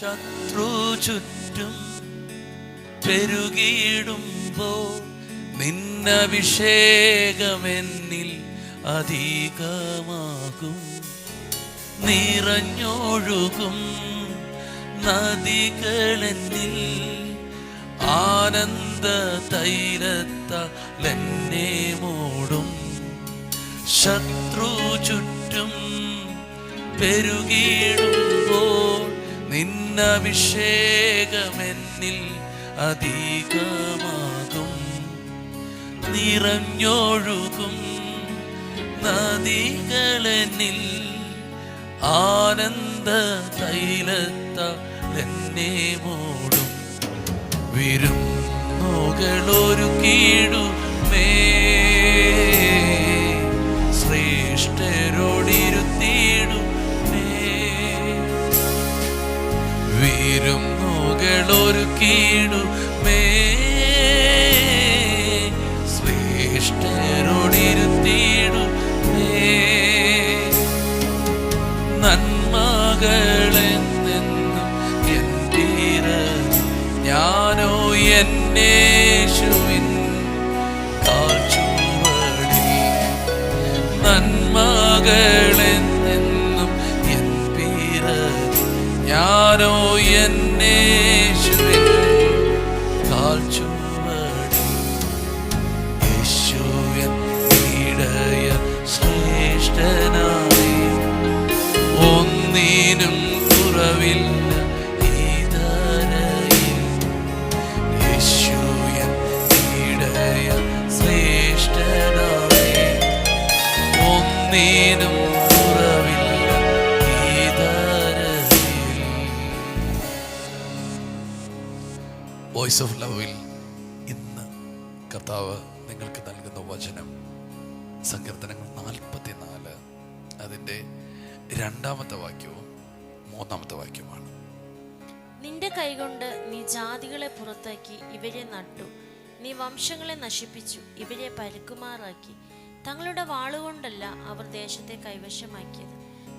ശത്രു ചുറ്റും പെരുകിയിടുമ്പോൾ നിന്നഭിഷേകമെന്നിൽ അധികമാകും. നിറഞ്ഞൊഴുകും നദികളെന്നിൽ ആനന്ദ തൈലത്താൽ എന്നെ മൂടും. ശത്രു ചുറ്റും പെരുകിയിടുമ്പോൾ നിന്നഭിഷേകമെന്നിൽ അധികമാകും. നിറഞ്ഞൊഴുകും നദികളെന്നിൽ ആനന്ദ തൈലത്താൽ എന്നെ മൂടും. വിരുന്നുകളൊരുക്കിയിടുമേ ശ്രേഷ്ഠരോടിരുത്തിയിടുമേ. വിരുന്നുകളൊരുക്കിയിടുമേ ശ്രേഷ്ഠരോടിരുത്തിയിടുമേ. നന്മകളെന്നെന്നും എൻ തീരത്ത് ഞാനോ എന്നേശുവിൻ കാൽച്ചുവടിൽ. നന്മകളെന്നെന്നും എൻ തീരത്ത് ഞാനോ എന്നേശുവിൻ കാൽച്ചുവടിൽ. യേശു എൻ ഇടയ ശ്രേഷ്ഠനായി ഒന്നിനും കുറവില്ല ഈ ധരയിൽ. യേശു എൻ ഇടയ ശ്രേഷ്ഠനായി ഒന്നിനും കുറവില്ല ഈ ധരയിൽ. വോയിസ് ഓഫ് ലവിൽ ഇന്ന് കർത്താവ് നിങ്ങൾക്ക് നൽകുന്ന വചനം സങ്കീർത്തനങ്ങൾ 44 അതിൻ്റെ 2-ാമത്തെ വാക്യവും 3-ാമത്തെ വാക്യവുമാണ്. നിന്റെ കൈകൊണ്ട് നീ ജാതികളെ പുറത്താക്കി ഇവരെ നട്ടു. നീ വംശങ്ങളെ നശിപ്പിച്ചു ഇവരെ പരുക്കുമാറാക്കി. തങ്ങളുടെ വാളുകൊണ്ടല്ല അവർ ദേശത്തെ കൈവശമാക്കിയത്,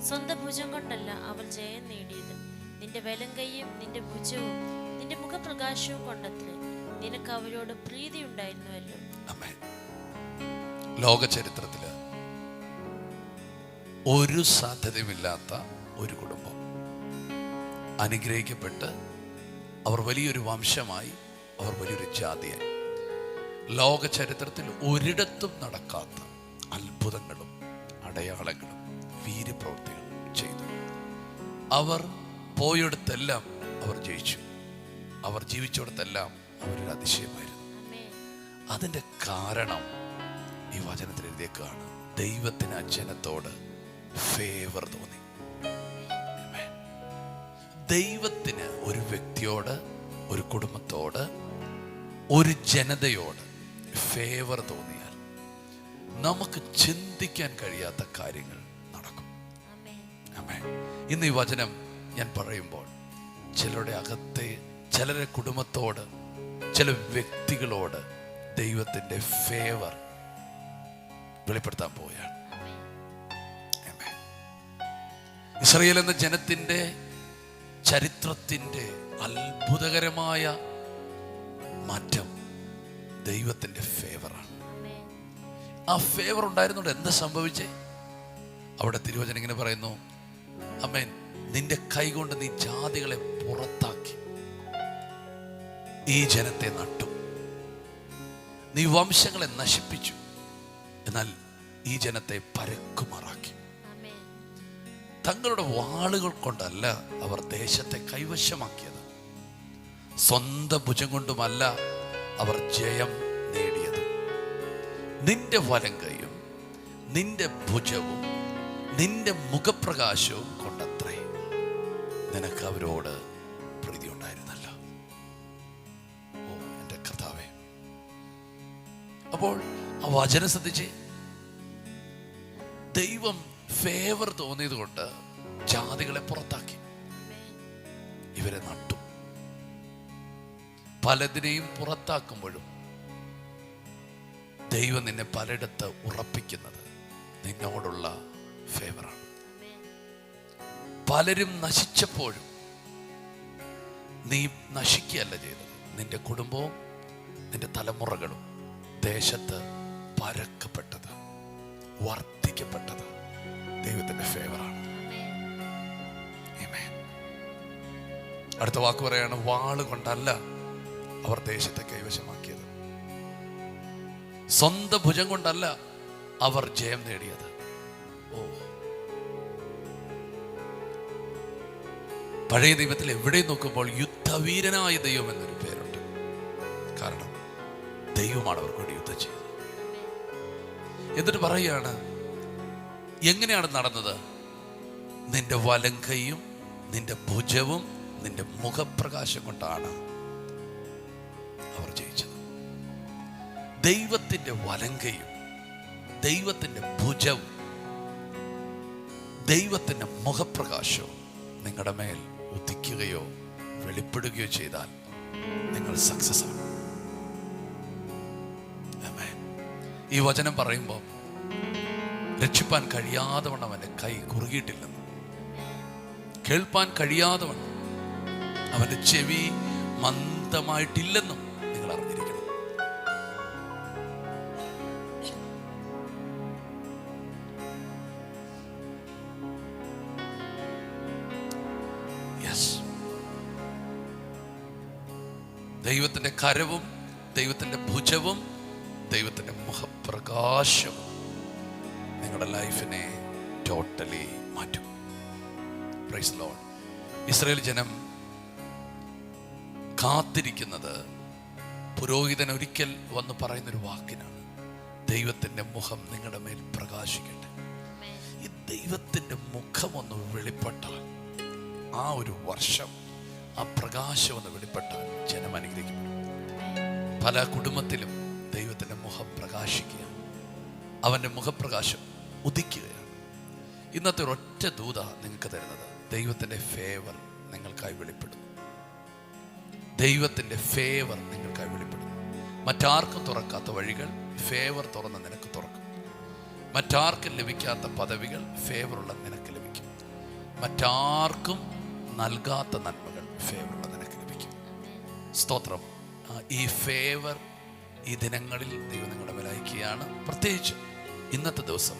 സ്വന്തം ഭുജം കൊണ്ടല്ല അവർ ജയം നേടിയത്. നിന്റെ വലം കൈയും നിന്റെ ഭുജവും നിന്റെ മുഖപ്രകാശവും കൊണ്ടത്രേ നിനക്ക് അവരോട് പ്രീതി ഉണ്ടായിരുന്നുവല്ലോ. ലോക ചരിത്രത്തില് ഒരു സാധ്യതയുമില്ലാത്ത ഒരു കുടുംബം അനുഗ്രഹിക്കപ്പെട്ട് അവർ വലിയൊരു വംശമായി, അവർ വലിയൊരു ജാതിയായി. ലോക ചരിത്രത്തിൽ ഒരിടത്തും നടക്കാത്ത അത്ഭുതങ്ങളും അടയാളങ്ങളും വീര്യപ്രവൃത്തികളും ചെയ്തു. അവർ പോയിടത്തെല്ലാം അവർ ജയിച്ചു. അവർ ജീവിച്ചിടത്തെല്ലാം അവരൊരു അതിശയമായിരുന്നു. അതിൻ്റെ കാരണം ഈ വചനത്തിൽ എഴുതിയേക്കാണ്. ദൈവത്തിന് ആ ജനത്തോട് ഫേവർ തോന്നി. ദൈവത്തിന് ഒരു വ്യക്തിയോട്, ഒരു കുടുംബത്തോട്, ഒരു ജനതയോട് ഫേവർ തോന്നിയാൽ നമുക്ക് ചിന്തിക്കാൻ കഴിയാത്ത കാര്യങ്ങൾ നടക്കും. ഇന്ന് ഈ വചനം ഞാൻ പറയുമ്പോൾ ചിലരുടെ അകത്തെ, ചിലരുടെ കുടുംബത്തോട്, ചില വ്യക്തികളോട് ദൈവത്തിൻ്റെ ഫേവർ വെളിപ്പെടുത്താൻ പോവുകയാണ്. ഇസ്രായേൽ എന്ന ജനത്തിൻ്റെ ചരിത്രത്തിൻ്റെ അത്ഭുതകരമായ മാറ്റം ദൈവത്തിൻ്റെ ഫേവറാണ്. ആ ഫേവർ ഉണ്ടായിരുന്നോണ്ട് എന്താ സംഭവിച്ചേ? അവിടെ തിരുവചനം ഇങ്ങനെ പറയുന്നു, ആമേൻ, നിന്റെ കൈ കൊണ്ട് നീ ജാതികളെ പുറത്താക്കി ഈ ജനത്തെ നട്ടു. നീ വംശങ്ങളെ നശിപ്പിച്ചു, എന്നാൽ ഈ ജനത്തെ പരക്കുമാറാക്കി. തങ്ങളുടെ വാളുകൾ കൊണ്ടല്ല അവർ ദേശത്തെ കൈവശമാക്കിയത്, സ്വന്തം ഭുജം കൊണ്ടുമല്ല അവർ ജയം നേടിയത്. നിന്റെ വലം കൈയും നിന്റെ ഭുജവും നിന്റെ മുഖപ്രകാശവും കൊണ്ടത്രേ നിനക്ക് അവരോട് പ്രീതി ഉണ്ടായിരുന്നല്ലോ. ഓ എൻ്റെ കർത്താവേ, അപ്പോൾ ആ വചനം ശ്രദ്ധിച്ചേ. ദൈവം ഫേവർ തോന്നിയത് കൊണ്ട് ജാതികളെ പുറത്താക്കി, ഇവരെ നട്ടു. പലതിനെയും പുറത്താക്കുമ്പോഴും ദൈവം നിന്നെ പലയിടത്ത് ഉറപ്പിക്കുന്നത് നിന്നോടുള്ള ഫേവറാണ്. പലരും നശിച്ചപ്പോഴും നീ നശിക്കുകയല്ല ചെയ്തത്. നിന്റെ കുടുംബവും നിന്റെ തലമുറകളും ദേശത്ത് പരക്കപ്പെട്ടത്, വർദ്ധിക്കപ്പെട്ടത് ദൈവത്തിന്റെ ഫേവറാണ്. അടുത്ത വാക്ക് പറയാണ്, വാള് കൊണ്ടല്ല അവർ ദേശത്തെ കൈവശമാക്കിയത്, സ്വന്തം ഭുജം കൊണ്ടല്ല അവർ ജയം നേടിയത്. പഴയ ദൈവത്തിൽ എവിടെ നോക്കുമ്പോൾ യുദ്ധവീരനായ ദൈവം എന്നൊരു പേരുണ്ട്. കാരണം ദൈവമാണ് അവർക്ക് വേണ്ടി യുദ്ധം ചെയ്തത്. എന്നിട്ട് പറയുകയാണ്, എങ്ങനെയാണ് നടന്നത്? നിന്റെ വലങ്കയും നിന്റെ ഭുജവും നിന്റെ മുഖപ്രകാശം കൊണ്ടാണ് അവർ ജയിച്ചത്. ദൈവത്തിന്റെ വലങ്കയും ദൈവത്തിന്റെ ഭുജവും ദൈവത്തിന്റെ മുഖപ്രകാശവും നിങ്ങളുടെ മേൽ ഉദിക്കുകയോ വെളിപ്പെടുകയോ ചെയ്താൽ നിങ്ങൾ സക്സസ് ആണ്. ഈ വചനം പറയുമ്പോൾ രക്ഷിപ്പാൻ കഴിയാതെ വണ്ണം അവന്റെ കൈ കുറുകിയിട്ടില്ലെന്ന്, കേൾപ്പാൻ കഴിയാതെ വണ്ണം അവന്റെ ചെവി മന്ദമായിട്ടില്ലെന്നും നിങ്ങൾ അറിഞ്ഞിരിക്കണം. ദൈവത്തിന്റെ കരവും ദൈവത്തിന്റെ ഭുജവും ദൈവത്തിന്റെ മുഖപ്രകാശവും നിങ്ങളുടെ ലൈഫിനെ ടോട്ടലി മാറ്റും. Praise Lord. ഇസ്രായേൽ ജനം കാത്തിരിക്കുന്നത് പുരോഹിതൻ ഒരിക്കൽ വന്ന് പറയുന്നൊരു വാക്കിനാണ്, ദൈവത്തിന്റെ മുഖം നിങ്ങളുടെ മേൽ പ്രകാശിക്കട്ടെ. ഈ ദൈവത്തിന്റെ മുഖം ഒന്ന് വെളിപ്പെട്ടാൽ, ആ ഒരു വർഷം ആ പ്രകാശം ഒന്ന് വെളിപ്പെട്ടാൽ ജനം അനുഗ്രഹിക്കപ്പെടും. പല കുടുംബത്തിലും ദൈവത്തിന്റെ മുഖം പ്രകാശിക്കുക, അവന്റെ മുഖപ്രകാശം ഉദിക്കുകയാണ്. ഇന്നത്തെ ഒരൊറ്റ ദൂത നിങ്ങൾക്ക് തരുന്നത്, ദൈവത്തിന്റെ ഫേവർ നിങ്ങൾക്കായി വെളിപ്പെടുന്നു. ദൈവത്തിന്റെ ഫേവർ നിങ്ങൾക്കായി വെളിപ്പെടുന്നു. മറ്റാർക്കും തുറക്കാത്ത വഴികൾ ഫേവർ തുറന്ന് നിനക്ക് തുറക്കും. മറ്റാർക്കും ലഭിക്കാത്ത പദവികൾ ഫേവറുള്ള നിനക്ക് ലഭിക്കും. മറ്റാർക്കും നൽകാത്ത നന്മകൾ ഫേവറുള്ള നിനക്ക് ലഭിക്കും. സ്തോത്രം. ഈ ഫേവർ ഈ ദിനങ്ങളിൽ ദൈവം നിങ്ങളുടെ മേൽ അയക്കുകയാണ്. പ്രത്യേകിച്ച് ഇന്നത്തെ ദിവസം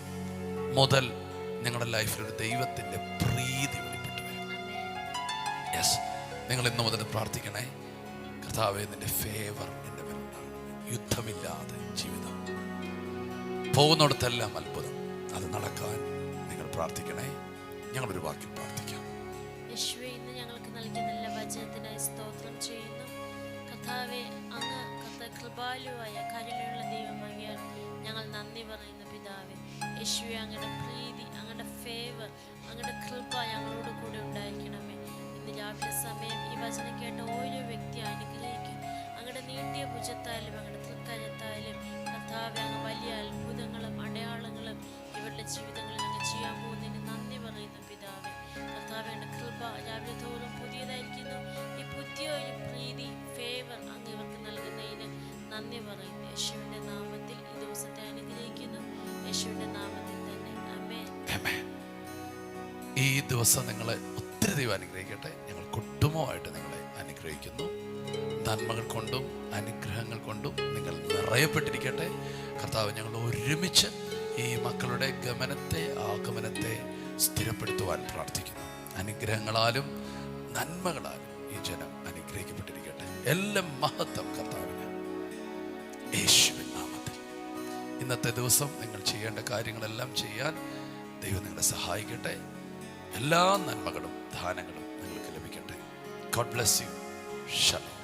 മുതൽ നിങ്ങളുടെ ലൈഫിൽ ഒരു ദൈവത്തിന്റെ പ്രീതി വെളിപ്പെട്ടു വരും. യെസ്, നിങ്ങൾ ഇന്ന് മുതൽ പ്രാർത്ഥിക്കണേ, കർത്താവേ നിന്റെ ഫേവർ എൻ്റെ മേലുണ്ടാകും. യുദ്ധമില്ലാതെ ജീവിതം, പോകുന്നിടത്തെല്ലാം അത്ഭുതം, അത് നടക്കാൻ നിങ്ങൾ പ്രാർത്ഥിക്കണേ. ഞങ്ങളൊരു വാക്കിൽ പ്രാർത്ഥിക്കാം. യേശുവേ, ഇന്ന് ഞങ്ങൾക്ക് നൽകിയ നല്ല വചനത്തിനായി സ്തോത്രം ചെയ്യുന്നു. കർത്താവേ, അങ്ങ് കൃപാലുവായ കരുണയുള്ള ദൈവമാകിയാൽ ഞങ്ങൾ നന്ദി പറയുന്നു പിതാവേ. യേശുവേ, അങ്ങയുടെ പ്രീതി, അങ്ങയുടെ ഫേവർ, അങ്ങയുടെ കൃപ ഞങ്ങളോട് കൂടെ ഉണ്ടായിരിക്കണമേ. ഇന്ന് രാവിലെ സമയം ഈ വചനം കേട്ട ഓരോ വ്യക്തി അനുഗ്രഹിക്കും. അങ്ങയുടെ നീട്ടിയ ഭുജത്തായാലും അങ്ങയുടെ തൃക്കരത്തായാലും കർത്താവേ, അങ്ങ് വലിയ അത്ഭുതങ്ങളും അടയാളങ്ങളും ഇവരുടെ ജീവിതങ്ങളിൽ അങ്ങ് ചെയ്യാൻ പോകുന്നതിന് നന്ദി പറയുന്നു പിതാവേ. കർത്താവേ, അങ്ങയുടെ കൃപ രാവിലെ തോറും പുതിയതായിരിക്കുന്നു. ഈ പുതിയ ഒരു പ്രീതി, ഫേവർ അങ്ങ് ഇവർക്ക് നൽകുന്നതിന് നന്ദി പറയുന്നു. യേശുവിന്റെ നാമത്തിൽ ഈ ദിവസത്തെ അനുഗ്രഹിക്കുന്നു. യേശുവിന്റെ നാമത്തിൽ തന്നെ ആമേൻ. ഈ ദിവസം നിങ്ങളെ ഒത്തിരി ദൈവം അനുഗ്രഹിക്കട്ടെ. ഞങ്ങൾ കുടുംബമായിട്ട് നിങ്ങളെ അനുഗ്രഹിക്കുന്നു. നന്മകൾ കൊണ്ടും അനുഗ്രഹങ്ങൾ കൊണ്ടും നിങ്ങൾ നിറയപ്പെട്ടിരിക്കട്ടെ. കർത്താവ്, ഞങ്ങൾ ഒരുമിച്ച് ഈ മക്കളുടെ ആഗമനത്തെ സ്ഥിരപ്പെടുത്തുവാൻ പ്രാർത്ഥിക്കുന്നു. അനുഗ്രഹങ്ങളാലും നന്മകളാലും ഈ ജനം അനുഗ്രഹിക്കപ്പെട്ടിരിക്കട്ടെ. എല്ലാം മഹത്വം കർത്താവിന്, യേശുവിൻ നാമത്തിൽ. ഇന്നത്തെ ദിവസം നിങ്ങൾ ചെയ്യേണ്ട കാര്യങ്ങളെല്ലാം ചെയ്യാൻ ദൈവം നിങ്ങളെ സഹായിക്കട്ടെ. എല്ലാ നന്മകളും ദാനങ്ങളും നിങ്ങൾക്ക് ലഭിക്കട്ടെ. God bless you. ശലോം.